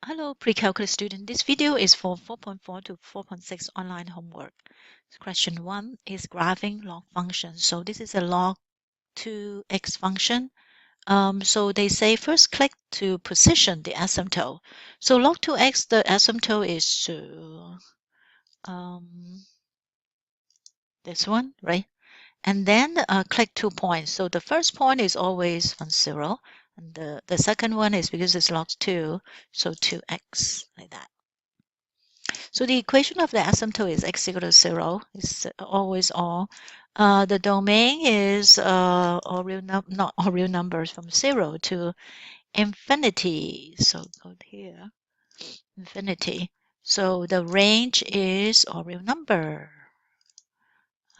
Hello, pre-calculus student. This video is for 4.4 to 4.6 online homework. Question 1 is graphing log function. So this is a log 2x function. So they say first click to position the asymptote. So log 2x, the asymptote is this one, right? And then click 2 points. So the first point is always on 0. And the second one is because it's log 2, so 2x, like that. So the equation of the asymptote is x equal to 0. It's always all. The domain is all real not all real numbers from 0 to infinity. So go here, infinity. So the range is all real number,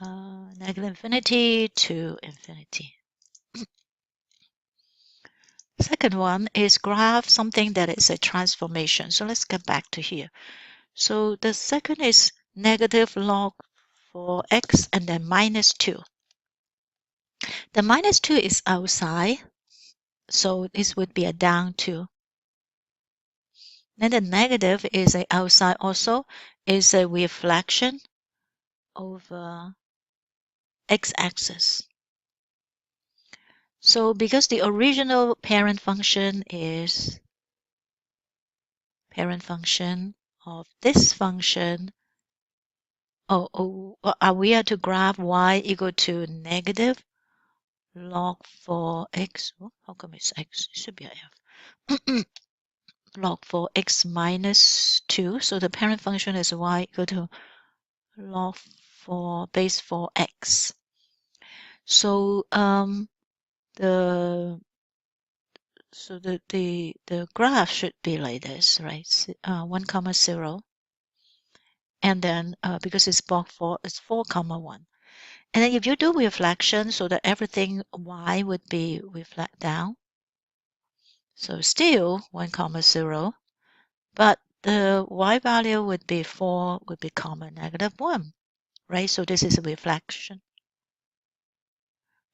negative infinity to infinity. Second one is graph something that is a transformation. So let's get back to here. So the second is negative log for x and then minus 2. The minus 2 is outside, so this would be a down 2. Then the negative is a outside also, is a reflection over x-axis. So because the original parent function is parent function of this function, we are to graph y equal to negative log 4x. Oh, how come it's x? It should be a f. Log 4x minus 2. So the parent function is y equal to log 4 base 4x. So the graph should be like this, right? 1 comma 0, and then because it's log 4, it's 4 comma 1. And then if you do reflection, so that everything y would be reflect down. So still 1 comma 0, but the y value would be 4, would become a negative 1, right? So this is a reflection.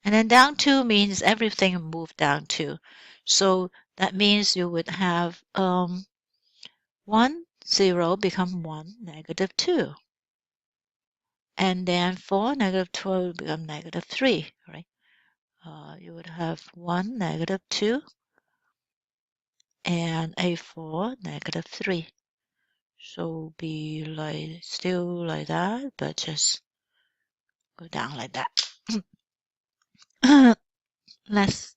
And then down 2 means everything moved down 2. So that means you would have 1, 0 become 1, negative 2. And then 4, negative 2 will become negative 3, right? You would have 1, negative 2, and a 4, negative 3. So be like still like that, but just go down like that. Let's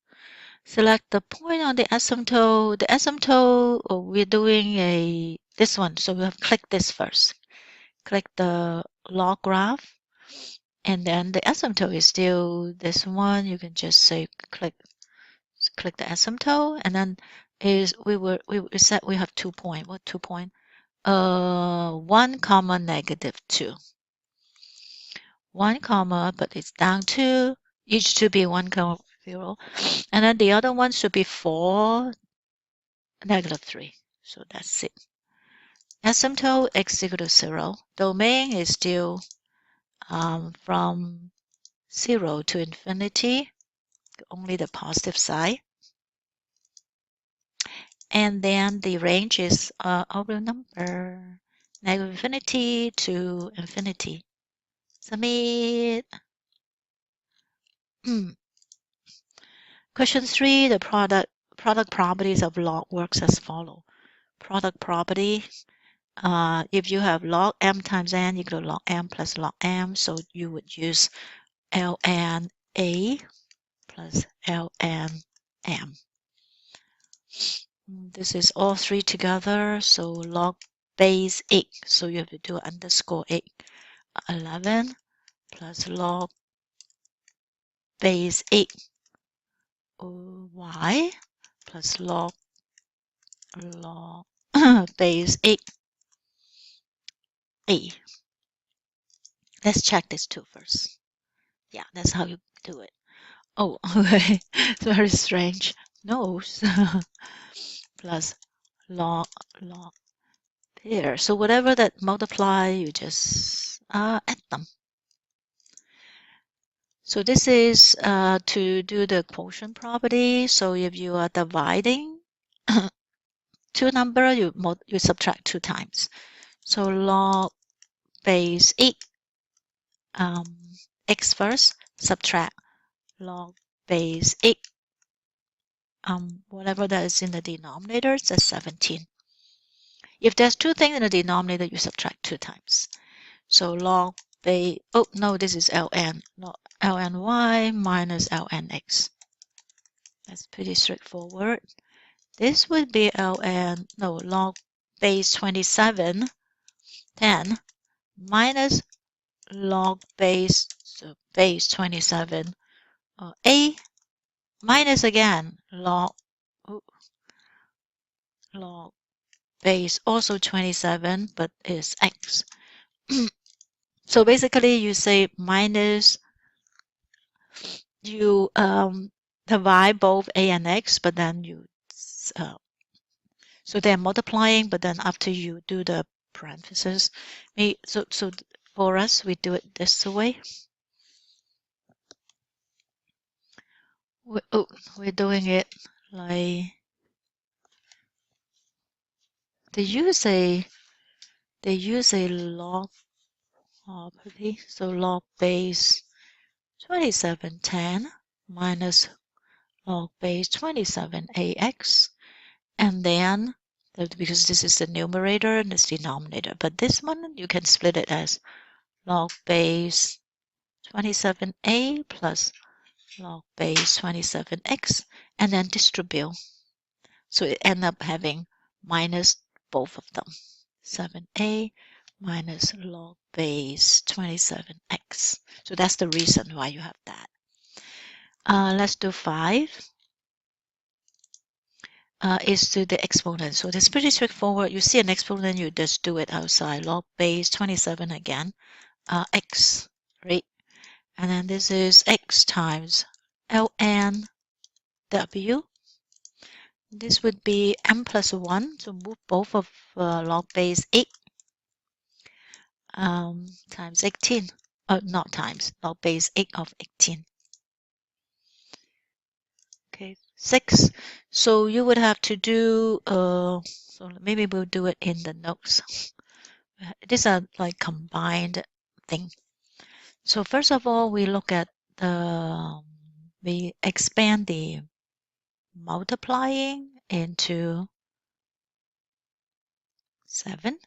select the point on the asymptote. The asymptote, we're doing this one. So we have click this first. Click the log graph, and then the asymptote is still this one. You can just say click the asymptote, and then we said we have 2 point. What 2 point? 1 comma negative 2. 1 comma, but it's down 2. Each to be 1 comma 0. And then the other one should be 4, negative 3. So that's it. Asymptote x equal to 0. Domain is still from 0 to infinity, only the positive side. And then the range is a real number, negative infinity to infinity. Submit. Question 3, the product properties of log works as follow. Product property, if you have log m times n equal to log m plus log m, so you would use ln a plus ln m. This is all three together, so log base 8, so you have to do underscore 8. 11 plus log base 8 y plus log base 8 a. Let's check this two first. Yeah, that's how you do it. Oh, okay. It's very strange. Nose plus log there. So whatever that multiply, you just add them. So this is to do the quotient property. So if you are dividing two number, you subtract 2 times. So log base 8 x first, subtract log base 8 whatever that is in the denominator, that's 17. If there's two things in the denominator, you subtract 2 times. So log base, oh no, this is ln, not ln y minus ln x. That's pretty straightforward. This would be log base 27, 10 minus log base, so base 27, a minus again log base also 27, but is x. So basically you say minus, you divide both a and x, but then you so they're multiplying, but then after you do the parentheses, so for us we do it this way. We're doing it like they use a log property. So log base 2710 minus log base 27ax, and then because this is the numerator and this denominator, but this one you can split it as log base 27a plus log base 27x, and then distribute. So it ends up having minus both of them. 7a minus log base 27x. So that's the reason why you have that. Let's do 5. Is to the exponent. So it's pretty straightforward. You see an exponent, you just do it outside. Log base 27 again, x, right? And then this is x times ln w. This would be m plus 1. So move both of log base 8 times 18. Not times, log base 8 of 18. Okay, 6. So you would have to do, so maybe we'll do it in the notes. These are like combined thing. So first of all, we look at we expand the multiplying into 7.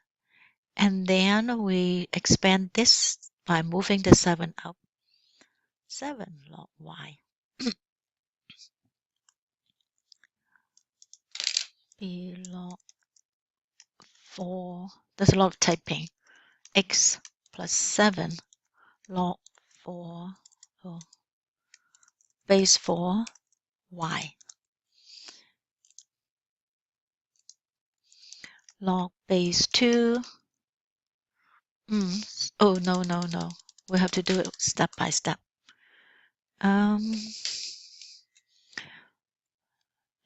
And then we expand this by moving the 7 up. 7 log y. B log 4. There's a lot of typing. X plus 7 log 4 base 4 y. Log base 2. Oh, no. We have to do it step by step.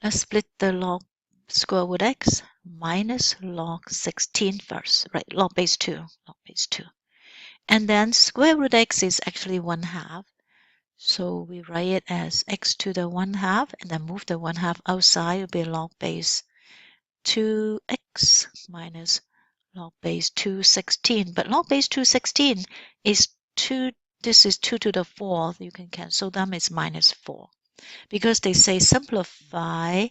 Let's split the log square root x minus log 16 first, right? Log base 2. And then square root x is actually 1/2. So we write it as x to the 1/2, and then move the 1/2 outside. It will be log base 2x minus log base 216. But log base 216 is 2. This is 2 to the 4th. You can cancel them. It's minus 4. Because they say simplify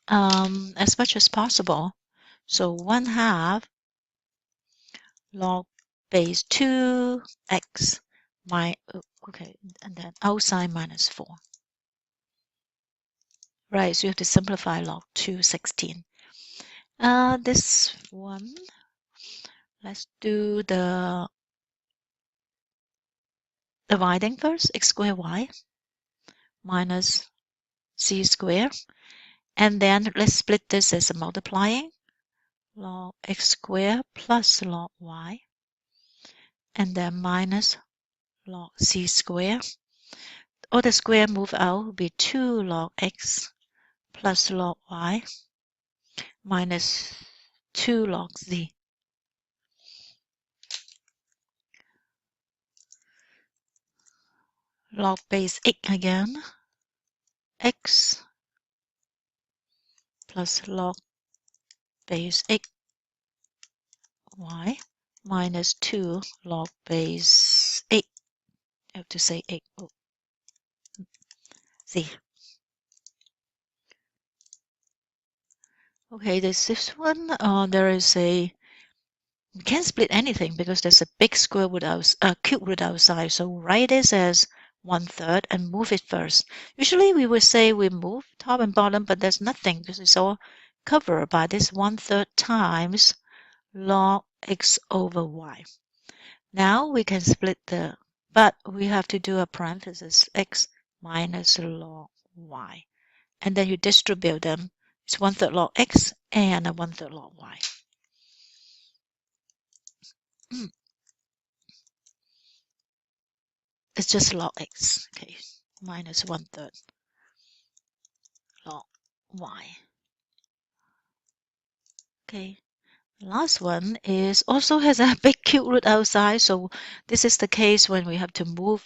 as much as possible. So 1/2 log base 2x okay, and then outside minus 4. Right, so you have to simplify log 216. This one, let's do the dividing first. X squared y minus c squared. And then let's split this as a multiplying. Log x squared plus log y. And then minus log c squared. All the square move out will be 2 log x plus log y minus 2 log z. Log base 8 again. X plus log base 8y minus 2 log base 8. I have to say 8. Oh. See. Okay, this one, there is a, we can't split anything because there's a big square root cube root outside. So write this as 1/3 and move it first. Usually we would say we move top and bottom, but there's nothing because it's all covered by this 1/3 times log x over y. Now we can split but we have to do a parenthesis x minus log y. And then you distribute them. It's 1/3 log x and a 1/3 log y. It's just log x, okay, minus 1/3 log y. Okay, last one is also has a big cube root outside, so this is the case when we have to move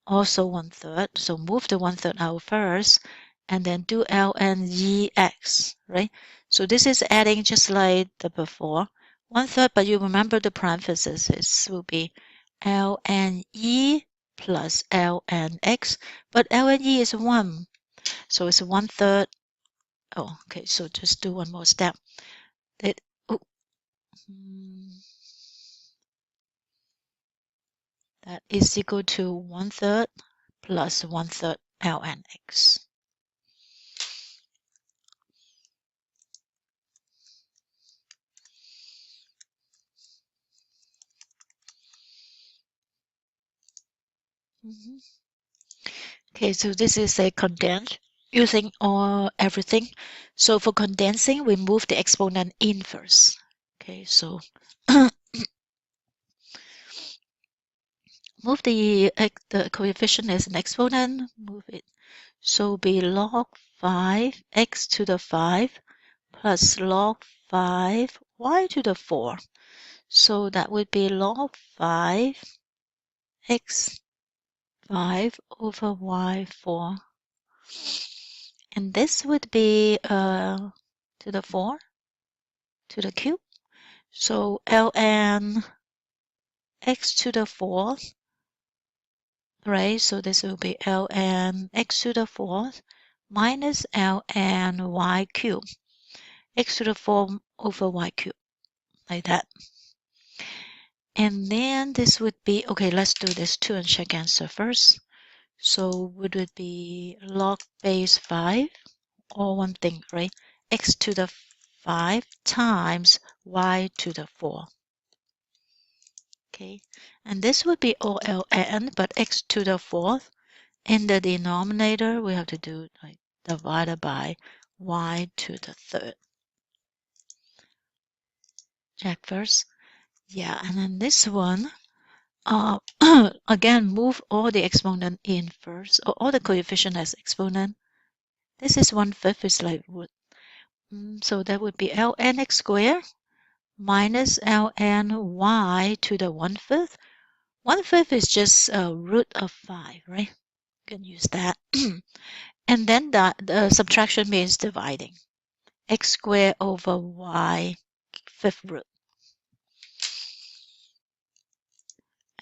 also 1/3. So move the 1/3 out first, and then do ln x, right? So this is adding just like the before, 1/3, but you remember the parentheses will be ln e plus ln x, but ln e is 1, so it's 1/3. Oh, okay, so just do one more step. That, oh, that is equal to 1/3 plus 1/3 ln x. Okay, so this is a condensed using everything. So for condensing, we move the exponent in first. Okay, so move the coefficient as an exponent, move it. So be log 5 x to the 5 plus log 5 y to the 4. So that would be log 5 x 5 over y 4. And this would be to the 4 to the cube. So ln x to the 4th, right? So this will be ln x to the 4th minus ln y cubed. X to the 4 over y cubed, like that. And then this would be, okay, let's do this 2 and check answer first. So would it be log base 5 or one thing, right? X to the 5 times y to the 4. Okay, and this would be OLN, but x to the 4th. In the denominator, we have to do like divided by y to the 3rd. Check first. Yeah, and then this one, again, move all the exponent in first, or all the coefficient as exponent. This is 1/5 is like root. So that would be ln x squared minus ln y to the 1/5. 1/5 is just root of 5, right? You can use that. And then the subtraction means dividing. X squared over y 5th root.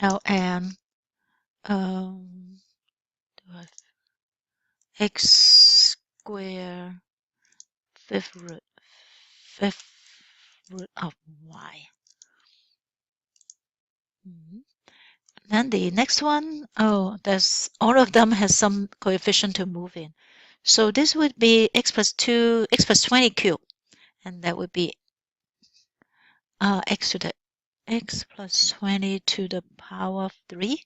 ln x squared 5th root of y. Then the next one, there's all of them has some coefficient to move in. So this would be x plus 20 cubed, and that would be x plus 20 to the power of 3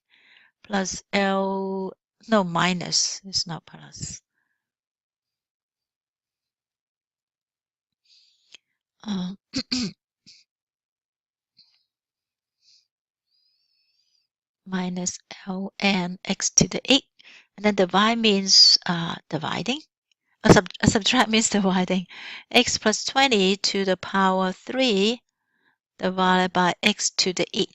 plus minus, it's not plus. Minus ln x to the 8. And then divide means dividing. Subtract means dividing. X plus 20 to the power 3 divided by x to the 8.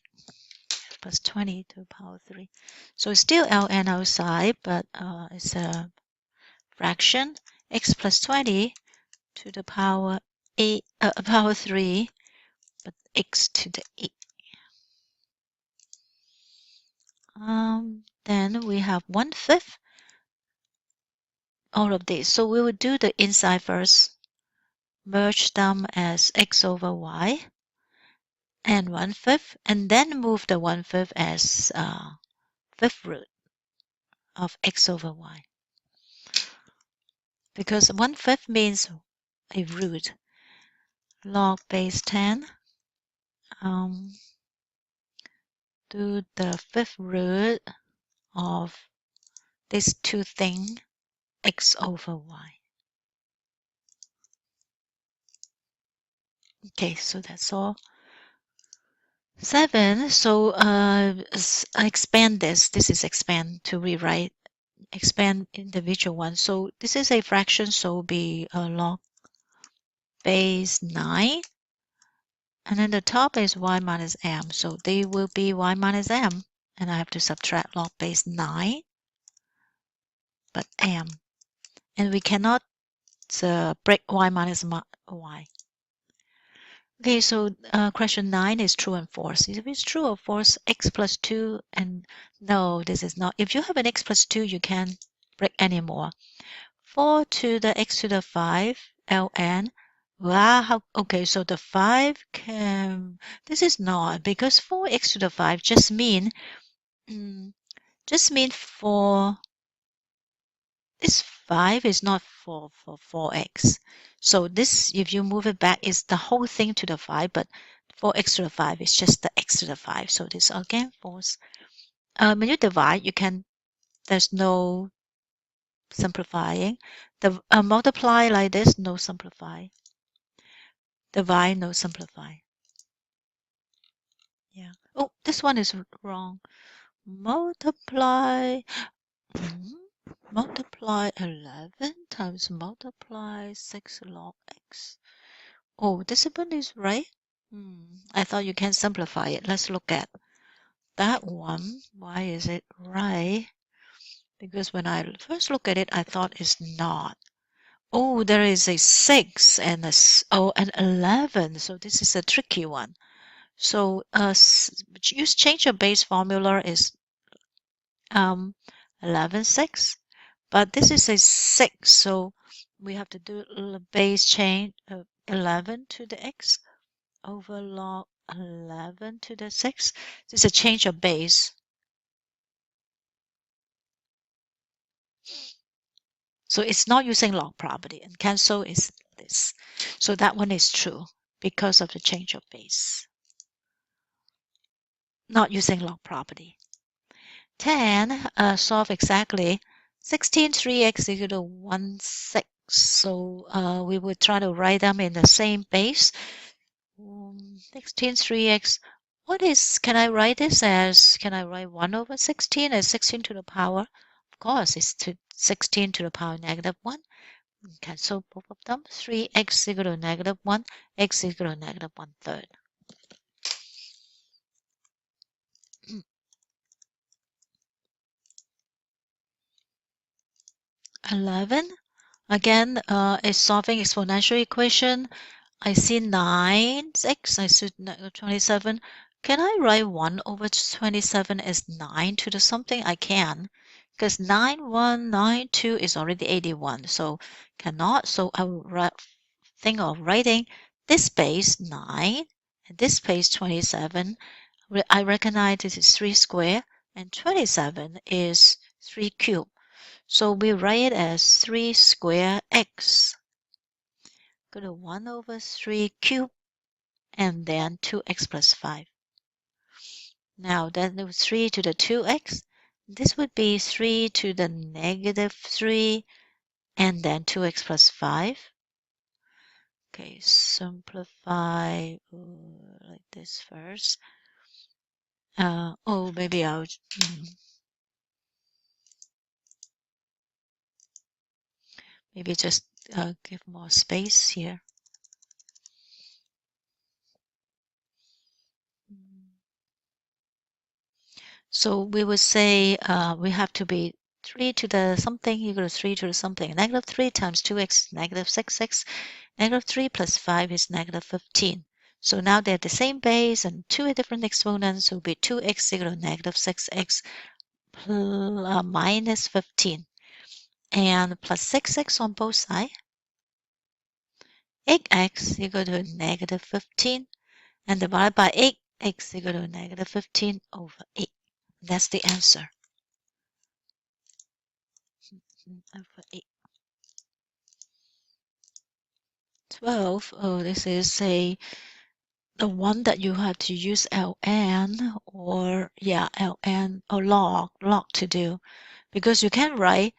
Plus 20 to the power 3. So it's still ln outside, but it's a fraction. X plus 20 to the power power 3, but x to the 8. Then we have 1/5 all of these. So we will do the inside first, merge them as x over y and 1/5, and then move the 1/5 as fifth root of x over y. Because 1/5 means a root. Log base 10 do the fifth root of these two things, x over y. Okay, so that's all. 7, so I expand this. This is expand to rewrite, expand individual one. So this is a fraction, so be log base 9. And then the top is y minus m. So they will be y minus m. And I have to subtract log base 9, but m. And we cannot break y minus y. Okay, so question 9 is true and false. If it's true or false, x plus 2, and no, this is not. If you have an x plus 2, you can't break anymore. 4 to the x to the 5, ln. Wow, okay, so the 5 can, this is not, because 4x to the 5 just mean, for, this 5 is not for 4x. So this, if you move it back, is the whole thing to the 5, but 4x to the 5 is just the x to the 5. So this again false. When you divide, you can, there's no simplifying. The multiply like this, no simplify. Divide, no simplify. Yeah. Oh, this one is wrong. Multiply. Multiply 11 times multiply 6 log x. Oh, this one is right. I thought you can simplify it. Let's look at that one. Why is it right? Because when I first look at it, I thought it's not. Oh, there is a 6 and an 11. So this is a tricky one. So use change your base formula is 11 6, but this is a 6, so we have to do base change 11 to the x over log 11 to the 6. This is a change of base. So it's not using log property, and cancel is this. So that one is true because of the change of base. Not using log property. 10, solve exactly 16 3x equal to 1 6. So we would try to write them in the same base. 16 3x. What is, can I write this as, can I write 1 over 16 as 16 to the power? Of course, it's 16 to the power negative 1. Cancel both of them. 3x equal to negative 1, x equal to negative 1/3. 11. Again, is solving exponential equation. I see 9x, I see 27. Can I write 1 over 27 as 9 to the something? I can, because 9192 is already 81, so cannot. So I will think of writing this base 9 and this base 27. I recognize this is 3 square and 27 is 3 cube. So we write it as 3 square x. Go to 1 over 3 cube and then 2x plus 5. Now then the 3 to the 2x. This would be 3 to the negative 3 and then 2x plus 5. Okay, simplify like this first. Maybe I'll maybe just give more space here. So we would say we have to be 3 to the something equal to 3 to the something. Negative 3 times 2x is negative 6x. Negative 3 plus 5 is negative 15. So now they're the same base and two different exponents. So it will be 2x equal to negative 6x minus 15. And plus 6x on both sides. 8x equal to negative 15. And divided by 8, x equal to negative 15 over 8. That's the answer. Over 8. 12. Oh, this is the one that you have to use ln or ln or log to do, because you can write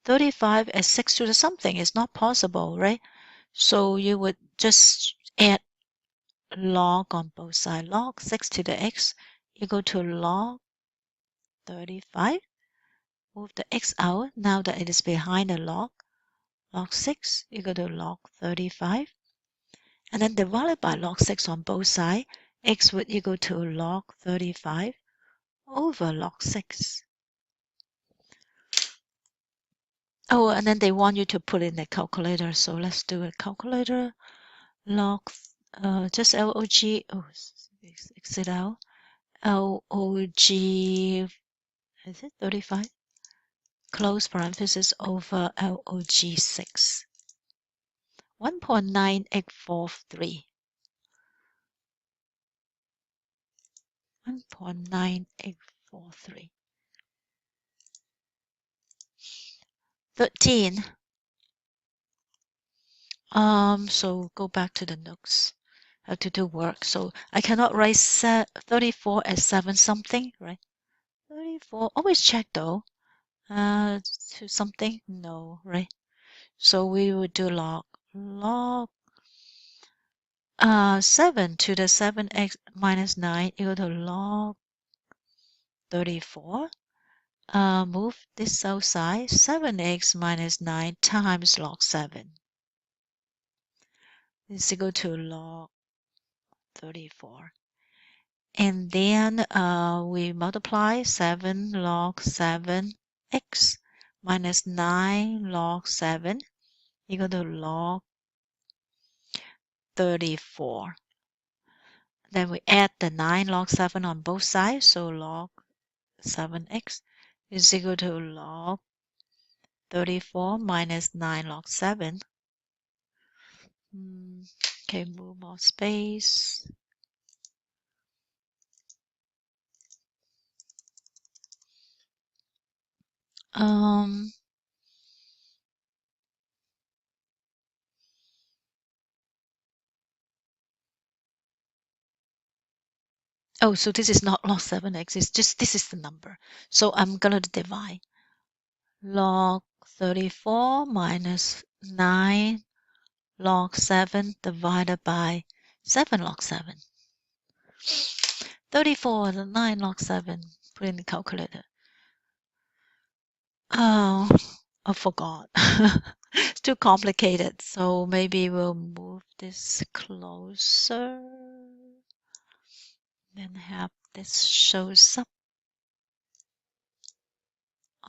35 as 6 to the something. It's not possible, right? So you would just add log on both sides. Log 6 to the x equal to log 35. Move the x out now that it is behind the log. Log 6 equal to log 35. And then divided by log 6 on both sides, x would equal to log 35 over log 6. Oh, and then they want you to put in the calculator. So let's do a calculator. Log, just log, oh, exit out. Log, is it 35? Close parenthesis over log 6. 1.9843. 1.9843. 13. So go back to the notes. How to do work. So I cannot write 34 as 7 something, right? 34. Always check though. To something? No, right? So we would do log 7 to the 7x minus 9 equal to log 34. Move this outside. 7x minus 9 times log 7 is equal to log 34. And then we multiply 7 log 7x minus 9 log 7 equal to log 34. Then we add the 9 log 7 on both sides, so log 7x is equal to log 34 minus 9 log 7. Okay, move more space. Oh, so this is not log 7x, it's just this is the number. So I'm going to divide. Log 34 minus 9 log 7 divided by 7 log 7. 34 and 9 log 7. Put in the calculator. Oh, I forgot. It's too complicated. So maybe we'll move this closer. Then have this shows up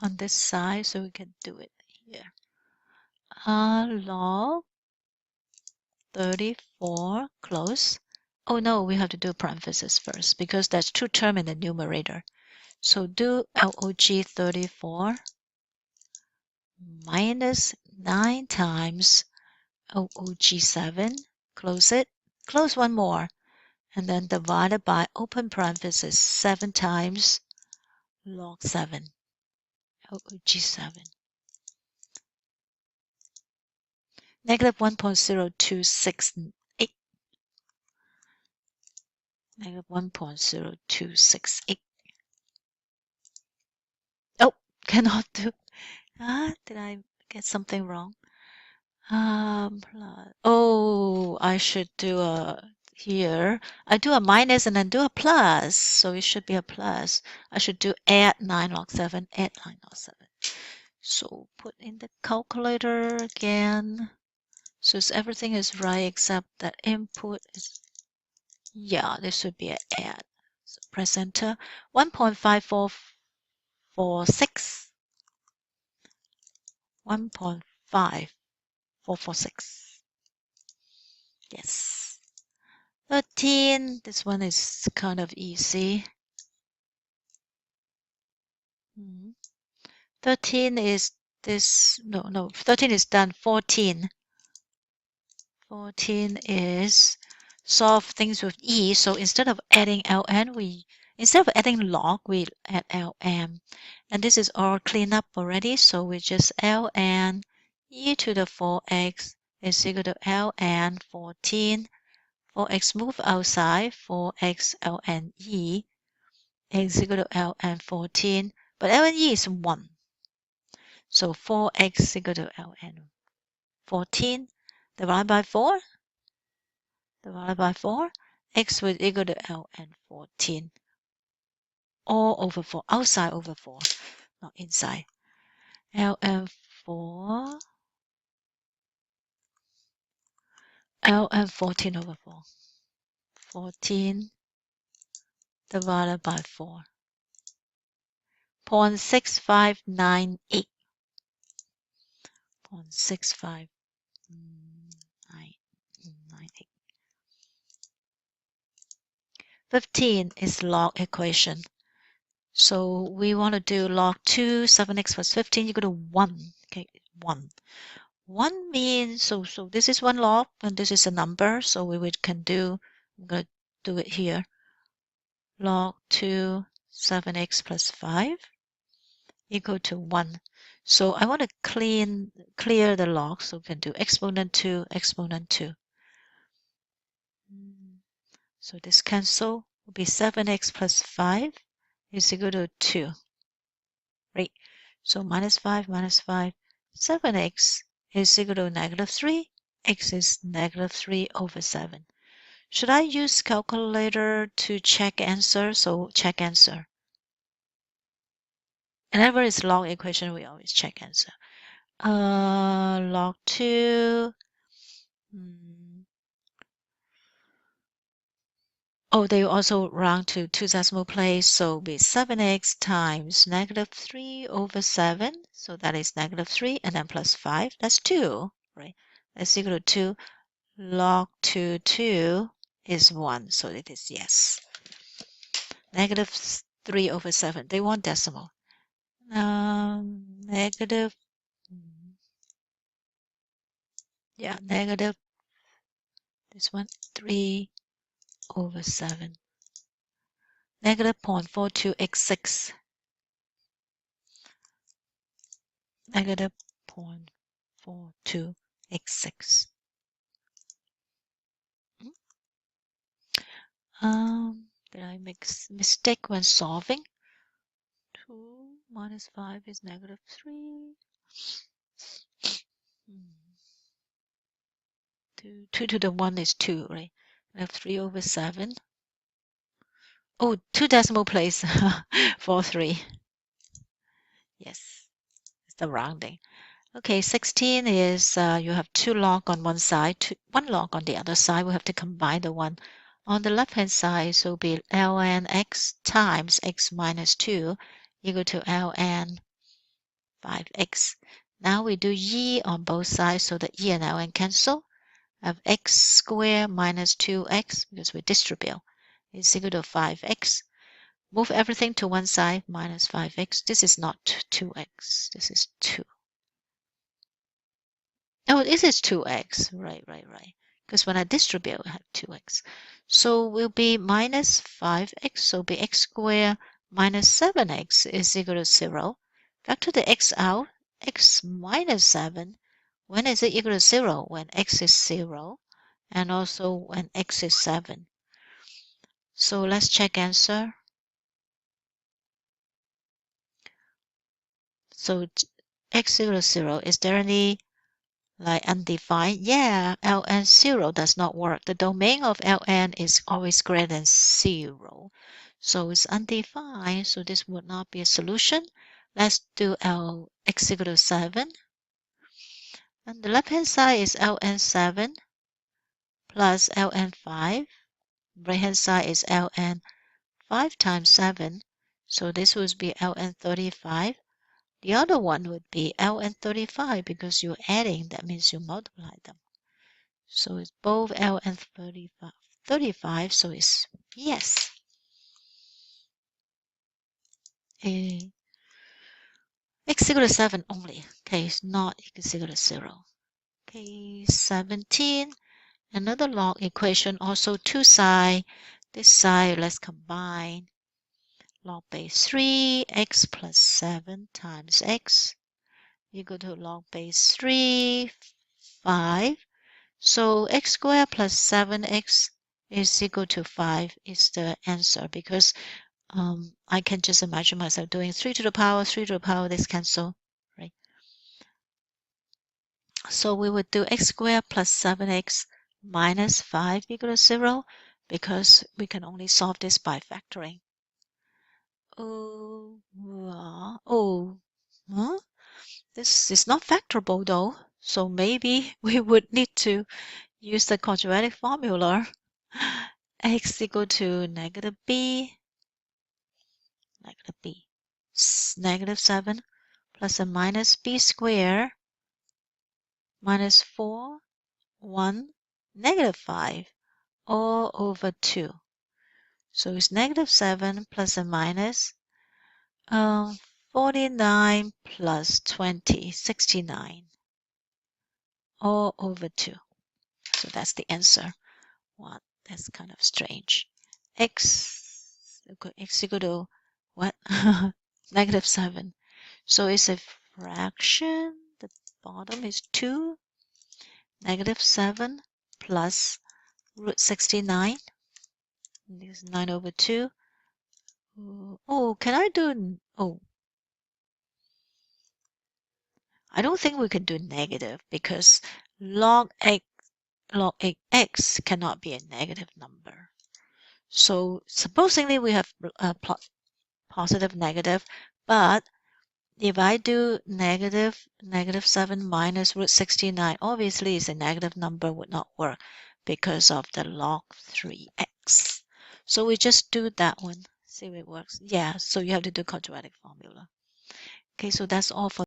on this side so we can do it here. Log 34 close. Oh no, we have to do parentheses first because there's two terms in the numerator. So do log 34 minus 9 times log 7. Close it. Close one more. And then divided by open parenthesis 7 times log 7. log 7. Negative 1.0268. Negative 1.0268. Oh, cannot do. Did I get something wrong? Oh, I should do a here. I do a minus and then do a plus. So it should be a plus. I should do add 9 log 7, add 9 log 7. So put in the calculator again. So everything is right except that input is, yeah, this should be an add. So press enter. 1.5446. 1.5446. Yes. 13, this one is kind of easy. 13 is this, no, 13 is done. 14 is solve things with E. So instead of adding ln, instead of adding log, we add ln. And this is all cleaned up already. So we just ln e to the 4x is equal to ln 14. 4x move outside, 4x ln e is equal to ln 14. But ln e is 1. So 4x equal to ln 14 divided by 4. Divided by 4, x will equal to ln 14. All over 4, outside over 4, not inside. ln 4, ln 14 over 4. 14 divided by 4. 0.6598. 0.6598. 15 is log equation. So we want to do log 2, 7x plus 15, you go to 1. Okay, 1. 1 means, so this is one log, and this is a number, so I'm going to do it here. Log 2, 7x plus 5 equal to 1. So I want to clear the log, so we can do exponent 2, exponent 2. So this cancel will be 7x plus 5 is equal to 2. Right? So minus 5, 7x is equal to negative 3. X is negative 3 over 7. Should I use calculator to check answer? So check answer. Whenever it's log equation, we always check answer. Log 2. Oh, they also round to 2 decimal place, so be 7x times negative 3 over 7. So that is negative 3, and then plus 5. That's 2, right? That's equal to 2. Log 2 is 1, so it is yes. Negative 3 over 7. They want decimal. Negative. Yeah, negative. This one, 3 over 7. Negative 0.4286. Negative 0.4286. Did I make mistake when solving? 2 minus 5 is negative 3. 2 to the 1 is 2, right? I have 3 over 7. Oh, 2 decimal place for 3. Yes, it's the rounding. Okay, 16 is you have 2 log on one side, 1 log on the other side. We have to combine the one on the left-hand side. So it'll be ln x times x minus 2 equal to ln 5x. Now we do e on both sides, so the e and ln cancel. I have x squared minus 2x, because we distribute, is equal to 5x. Move everything to one side, minus 5x. This is not 2x. This is 2. Oh, this is 2x. Right. Because when I distribute, I have 2x. So will be minus 5x. So be x squared minus 7x is equal to 0. Factor the x out. X minus 7. When is it equal to 0? When x is 0. And also when x is 7. So let's check answer. So x equal to 0. Is there any like undefined? Yeah, ln 0 does not work. The domain of ln is always greater than 0. So it's undefined. So this would not be a solution. Let's do x equal to 7. And the left-hand side is ln 7 plus ln 5. Right-hand side is ln 5 times 7. So this would be ln 35 The other one would be ln 35 because you're adding, that means you multiply them. So it's both ln 35, so it's yes. X equal to 7 only. Okay, it's not x equal to 0. Okay, 17. Another log equation, also two sides. This side, let's combine. Log base 3, x plus 7 times x equal to log base 3, 5. So x squared plus 7x is equal to 5 is the answer, because I can just imagine myself doing 3 to the power, 3 to the power, this cancel, right? So we would do x squared plus 7x minus 5 equal to 0, because we can only solve this by factoring. Huh? This is not factorable though, so maybe we would need to use the quadratic formula. X equal to negative b, negative 7 plus a minus b squared minus 4, 1, negative 5 all over 2. So it's negative 7 plus a minus 49 plus 20, 69 all over 2. So that's the answer. What? That's kind of strange. X equal to what? Negative 7. So it's a fraction. The bottom is 2. Negative 7 plus root 69. This is 9 over 2. Oh, can I do... Oh, I don't think we can do negative, because log x cannot be a negative number. So supposedly we have a positive, negative, but if I do negative 7 minus root 69, obviously it's a negative number, would not work because of the log 3x. So we just do that one, see if it works. Yeah, so you have to do quadratic formula. Okay, so that's all for